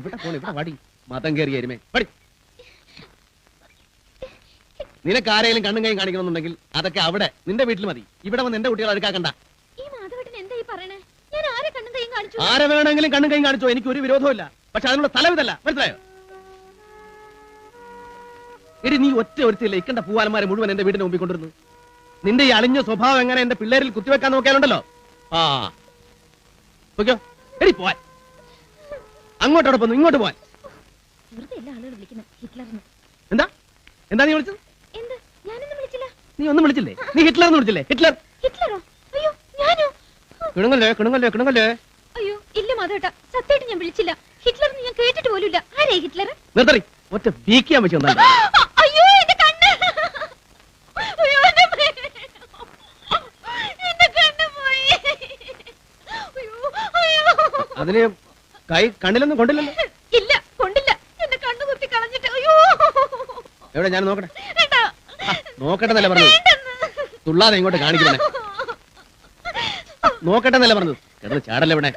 എവിടെ പോണ ഇവിടെ വടി മതം കയറി എരുമേ പടി. നിനക്ക് ആരെങ്കിലും കണ്ണും കൈയും കാണിക്കണമെന്നുണ്ടെങ്കിൽ അതൊക്കെ അവിടെ നിന്റെ വീട്ടിൽ മതി. ഇവിടെ വന്ന് എന്റെ കുട്ടികളെ അടുക്കാക്കണ്ട. ആരെ വേണമെങ്കിലും കണ്ണും കൈയും കാണിച്ചോ, എനിക്ക് ഒരു വിരോധമില്ല. പക്ഷെ അതിനുള്ള സ്ഥലമിതല്ല, മനസ്സിലായോ? എടി നീ ഒറ്റ ഒരുത്തില്ല ഇക്കണ്ട പൂവാലന്മാരെ മുഴുവൻ എന്റെ വീടിന് മുമ്പിൽ കൊണ്ടിരുന്നു. നിന്റെ ഈ അളിഞ്ഞ സ്വഭാവം എങ്ങനെ എന്റെ പിള്ളേരിൽ കുത്തിവെക്കാൻ നോക്കിയാലുണ്ടല്ലോ. ആ ഓക്കോ എടി പോവാൻ. അങ്ങോട്ടോടെ പോന്നു, ഇങ്ങോട്ട് പോവാൻ. എന്താ എന്താ നീ വിളിച്ചത്? നീ ഒന്നും വിളിച്ചില്ലേ? നീ ഹിറ്റ്ലർ എന്ന് വിളിച്ചില്ലേ? ഹിറ്റ്ലർ കിണുങ്ങല്ലേ കിണുങ്ങല്ലേ കിണുങ്ങല്ലേ. അയ്യോ ഇല്ല മാധവേട്ടാ, സത്യമായിട്ട് ഞാൻ വിളിച്ചില്ല. ഹിറ്റ്ലർ ഞാൻ കേട്ടിട്ട് പോലുമില്ല. ആരേ ഹിറ്റ്ലർ? നിർത്തറി, ഒറ്റ വീക്കിയാൻ വെച്ചു വന്നാൽ. അയ്യോ എന്റെ കണ്ണ്, അയ്യോ എന്റെ കണ്ണ് പോയി. അതിന് കൈ കണ്ണിലൊന്നും കൊണ്ടില്ലല്ലോ. ഇല്ല കൊണ്ടില്ല, എന്റെ കണ്ണ് കുത്തി കളഞ്ഞിട്ട്. അയ്യോ എവിടെ ഞാൻ നോക്കട്ടെ. നോക്കട്ടെ എന്നല്ലേ പറഞ്ഞത്, തുള്ളാതെ ഇങ്ങോട്ട് കാണിക്കണേ. നോക്കട്ടെ എന്നല്ലേ പറഞ്ഞത്, കിടന്ന് ചാടല്ലേ ഇവിടെ.